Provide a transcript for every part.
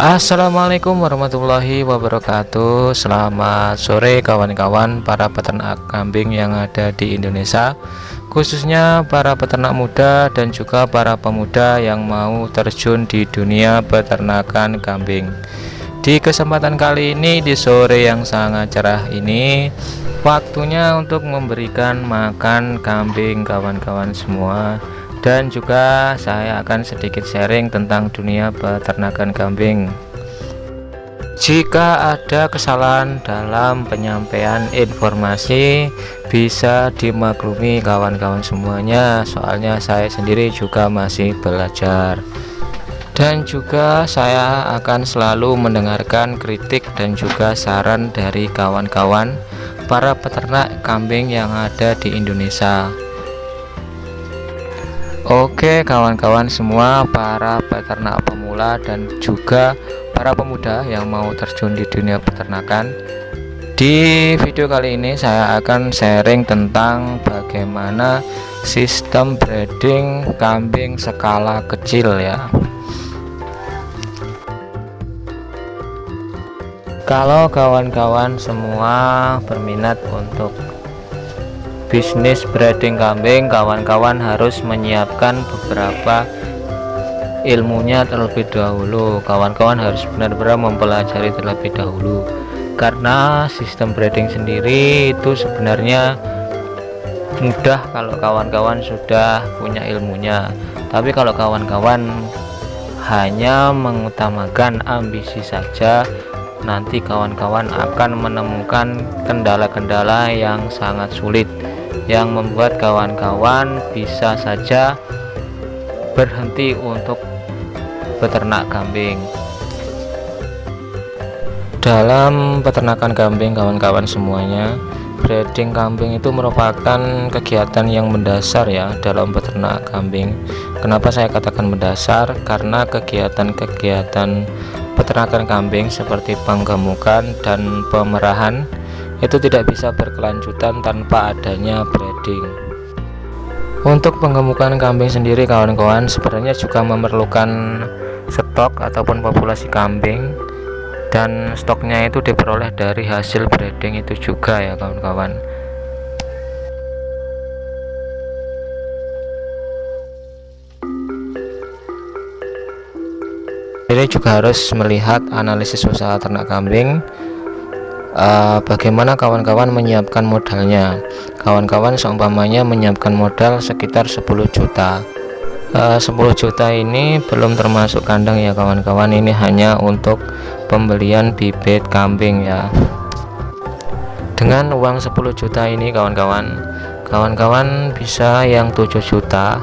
Assalamualaikum warahmatullahi wabarakatuh. Selamat sore kawan-kawan para peternak kambing yang ada di Indonesia, khususnya para peternak muda dan juga para pemuda yang mau terjun di dunia peternakan kambing. Di kesempatan kali ini, di sore yang sangat cerah ini, waktunya untuk memberikan makan kambing kawan-kawan semua. Dan juga saya akan sedikit sharing tentang dunia peternakan kambing. Jika ada kesalahan dalam penyampaian informasi, bisa dimaklumi kawan-kawan semuanya, soalnya saya sendiri juga masih belajar. Dan juga saya akan selalu mendengarkan kritik dan juga saran dari kawan-kawan para peternak kambing yang ada di Indonesia. Oke kawan-kawan semua, para peternak pemula dan juga para pemuda yang mau terjun di dunia peternakan, di video kali ini saya akan sharing tentang bagaimana sistem breeding kambing skala kecil ya. Kalau kawan-kawan semua berminat untuk bisnis breeding kambing, kawan-kawan harus menyiapkan beberapa ilmunya terlebih dahulu. Kawan-kawan harus benar-benar mempelajari terlebih dahulu, karena sistem breeding sendiri itu sebenarnya mudah kalau kawan-kawan sudah punya ilmunya. Tapi kalau kawan-kawan hanya mengutamakan ambisi saja, nanti kawan-kawan akan menemukan kendala-kendala yang sangat sulit, yang membuat kawan-kawan bisa saja berhenti untuk beternak kambing. Dalam peternakan kambing kawan-kawan semuanya, breeding kambing itu merupakan kegiatan yang mendasar ya dalam peternak kambing. Kenapa saya katakan mendasar? Karena kegiatan-kegiatan peternakan kambing seperti penggemukan dan pemerahan itu tidak bisa berkelanjutan tanpa adanya breeding. Untuk penggemukan kambing sendiri kawan-kawan sebenarnya juga memerlukan stok ataupun populasi kambing, dan stoknya itu diperoleh dari hasil breeding itu juga ya kawan-kawan. Jadi juga harus melihat analisis usaha ternak kambing. Bagaimana kawan-kawan menyiapkan modalnya. Kawan-kawan seumpamanya menyiapkan modal sekitar 10 juta. 10 juta ini belum termasuk kandang ya kawan-kawan, ini hanya untuk pembelian bibit kambing ya. Dengan uang 10 juta ini kawan-kawan bisa yang 7 juta.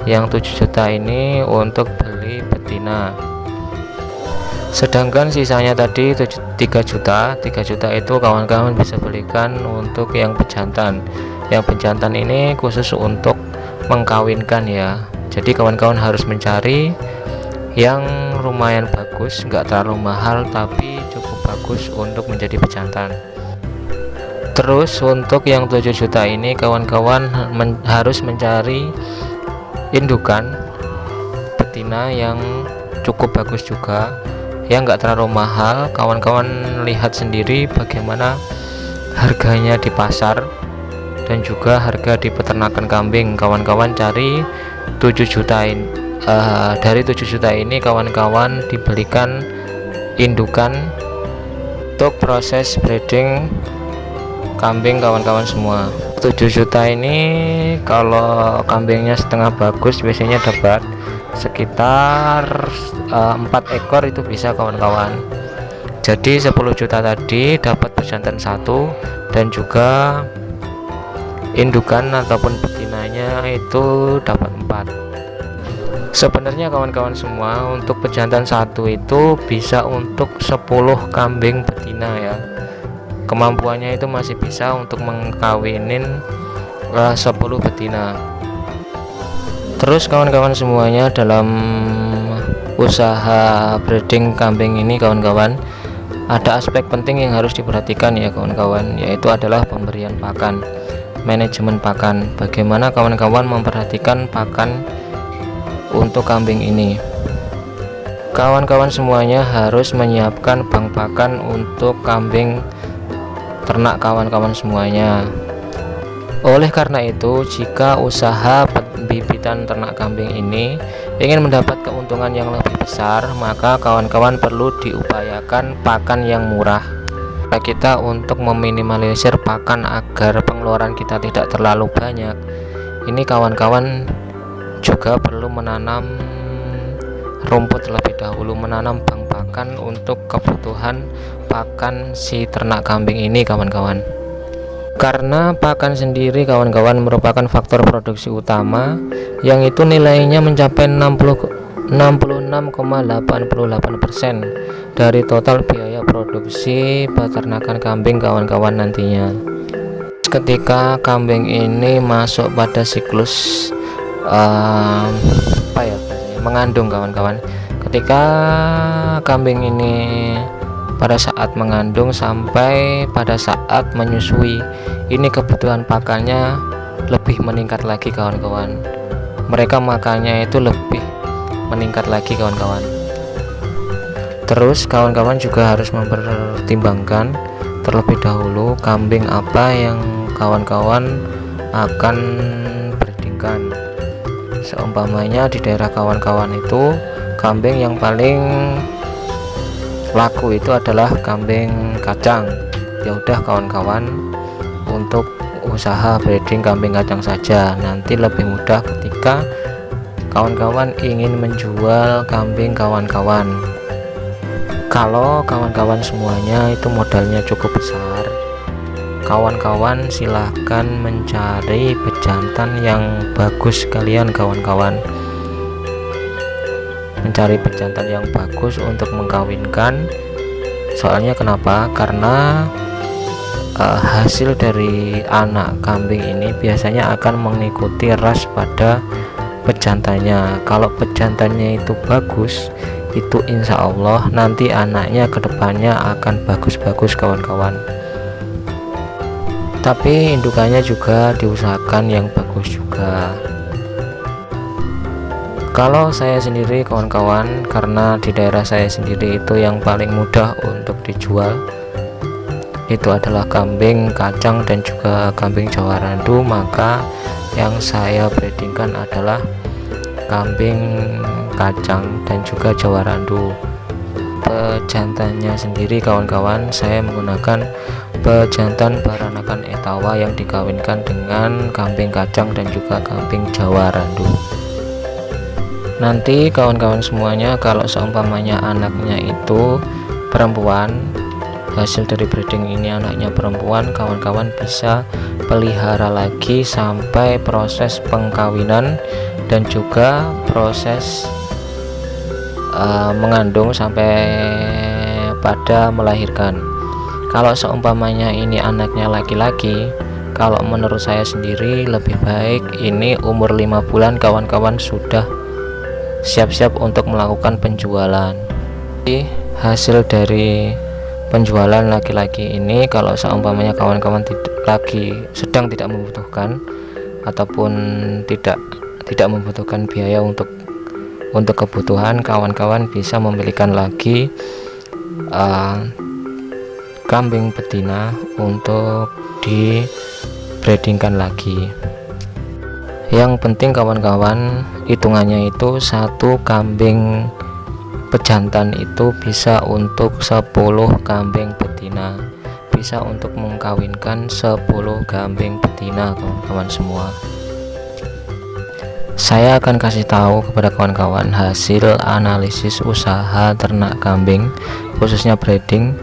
Yang 7 juta ini untuk beli betina. Sedangkan sisanya tadi 3 juta itu kawan-kawan bisa belikan untuk yang pejantan. Yang pejantan ini khusus untuk mengkawinkan ya. Jadi kawan-kawan harus mencari yang lumayan bagus, nggak terlalu mahal tapi cukup bagus untuk menjadi pejantan. Terus untuk yang 7 juta ini kawan-kawan harus mencari indukan betina yang cukup bagus juga, yang enggak terlalu mahal. Kawan-kawan lihat sendiri bagaimana harganya di pasar dan juga harga di peternakan kambing. Kawan-kawan cari 7 juta ini, dari 7 juta ini kawan-kawan dibelikan indukan untuk proses breeding kambing kawan-kawan semua. 7 juta ini kalau kambingnya setengah bagus biasanya dapat sekitar 4 ekor itu bisa kawan-kawan. Jadi 10 juta tadi dapat pejantan 1 dan juga indukan ataupun betinanya itu dapat 4. Sebenarnya kawan-kawan semua, untuk pejantan 1 itu bisa untuk 10 kambing betina ya. Kemampuannya itu masih bisa untuk mengkawinin 10 betina. Terus kawan-kawan semuanya, dalam usaha breeding kambing ini kawan-kawan, ada aspek penting yang harus diperhatikan ya kawan-kawan, yaitu adalah pemberian pakan, manajemen pakan. Bagaimana kawan-kawan memperhatikan pakan untuk kambing ini? Kawan-kawan semuanya harus menyiapkan bank pakan untuk kambing ternak kawan-kawan semuanya. Oleh karena itu, jika usaha pembibitan ternak kambing ini ingin mendapat keuntungan yang lebih besar, maka kawan-kawan perlu diupayakan pakan yang murah. Kita untuk meminimalisir pakan agar pengeluaran kita tidak terlalu banyak, ini kawan-kawan juga perlu menanam rumput terlebih dahulu, menanam bank pakan untuk kebutuhan pakan si ternak kambing ini kawan-kawan. Karena pakan sendiri kawan-kawan merupakan faktor produksi utama yang itu nilainya mencapai 66,88% dari total biaya produksi peternakan kambing kawan-kawan nantinya. Ketika kambing ini masuk pada siklus mengandung kawan-kawan, ketika kambing ini pada saat mengandung sampai pada saat menyusui, ini kebutuhan pakannya lebih meningkat lagi kawan-kawan. Mereka makannya itu lebih meningkat lagi kawan-kawan. Terus kawan-kawan juga harus mempertimbangkan terlebih dahulu kambing apa yang kawan-kawan akan breedingkan. Seumpamanya di daerah kawan-kawan itu kambing yang paling laku itu adalah kambing kacang. Ya udah kawan-kawan, untuk usaha breeding kambing kacang saja, nanti lebih mudah ketika kawan-kawan ingin menjual kambing kawan-kawan. Kalau kawan-kawan semuanya itu modalnya cukup besar, kawan-kawan silahkan mencari pejantan yang bagus sekalian kawan-kawan, mencari pejantan yang bagus untuk mengkawinkan. Soalnya kenapa? Karena hasil dari anak kambing ini biasanya akan mengikuti ras pada pejantannya. Kalau pejantannya itu bagus, itu insya Allah nanti anaknya kedepannya akan bagus-bagus kawan-kawan. Tapi indukannya juga diusahakan yang bagus juga. Kalau saya sendiri kawan-kawan, karena di daerah saya sendiri itu yang paling mudah untuk dijual itu adalah kambing kacang dan juga kambing Jawa Randu, maka yang saya breedingkan adalah kambing kacang dan juga Jawa Randu. Pejantannya sendiri kawan-kawan, saya menggunakan pejantan Baranakan Etawa yang dikawinkan dengan kambing kacang dan juga kambing Jawa Randu. Nanti kawan-kawan semuanya, kalau seumpamanya anaknya itu perempuan, hasil dari breeding ini anaknya perempuan, kawan-kawan bisa pelihara lagi sampai proses pengkawinan dan juga proses mengandung sampai pada melahirkan. Kalau seumpamanya ini anaknya laki-laki, kalau menurut saya sendiri lebih baik ini umur 5 bulan kawan-kawan sudah siap-siap untuk melakukan penjualan. Jadi, hasil dari penjualan laki-laki ini, kalau seumpamanya kawan-kawan sedang tidak membutuhkan ataupun tidak membutuhkan biaya untuk kebutuhan, kawan-kawan bisa membelikan lagi kambing betina untuk di breedingkan lagi. Yang penting kawan-kawan, hitungannya itu satu kambing pejantan itu bisa untuk 10 kambing betina, bisa untuk mengkawinkan 10 kambing betina kawan-kawan semua. Saya akan kasih tahu kepada kawan-kawan hasil analisis usaha ternak kambing khususnya breeding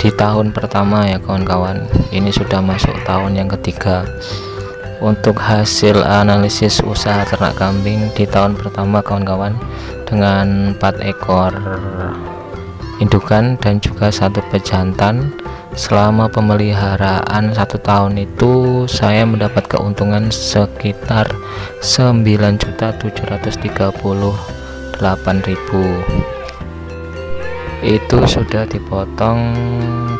di tahun pertama ya kawan-kawan. Ini sudah masuk tahun yang ketiga. Untuk hasil analisis usaha ternak kambing di tahun pertama kawan-kawan, dengan 4 ekor indukan dan juga 1 pejantan, selama pemeliharaan 1 tahun itu saya mendapat keuntungan sekitar 9.738.000. Itu sudah dipotong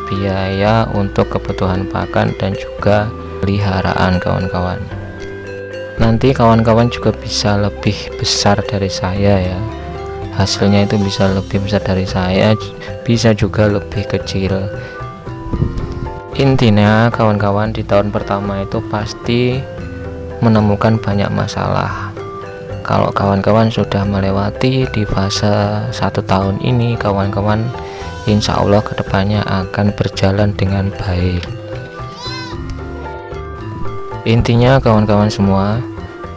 biaya untuk kebutuhan pakan dan juga peliharaan kawan-kawan. Nanti kawan-kawan juga bisa lebih besar dari saya ya, hasilnya itu bisa lebih besar dari saya, bisa juga lebih kecil. Intinya kawan-kawan, di tahun pertama itu pasti menemukan banyak masalah. Kalau kawan-kawan sudah melewati di fase 1 tahun ini, kawan-kawan insya Allah kedepannya akan berjalan dengan baik. Intinya kawan-kawan semua,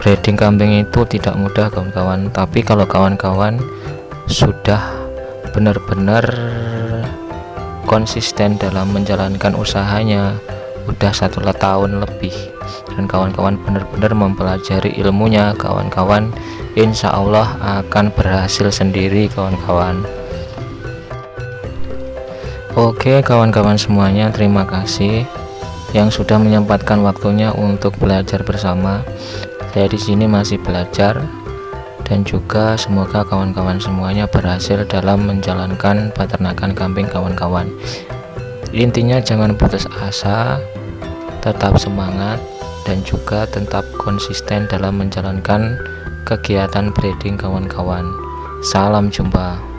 breeding kambing itu tidak mudah kawan-kawan, tapi kalau kawan-kawan sudah benar-benar konsisten dalam menjalankan usahanya, udah 1 tahun lebih, dan kawan-kawan benar-benar mempelajari ilmunya, kawan-kawan insya Allah akan berhasil sendiri kawan-kawan. Oke kawan-kawan semuanya, terima kasih yang sudah menyempatkan waktunya untuk belajar bersama. Saya di sini masih belajar, dan juga semoga kawan-kawan semuanya berhasil dalam menjalankan peternakan kambing kawan-kawan. Intinya jangan putus asa, tetap semangat, dan juga tetap konsisten dalam menjalankan kegiatan breeding kawan-kawan. Salam jumpa.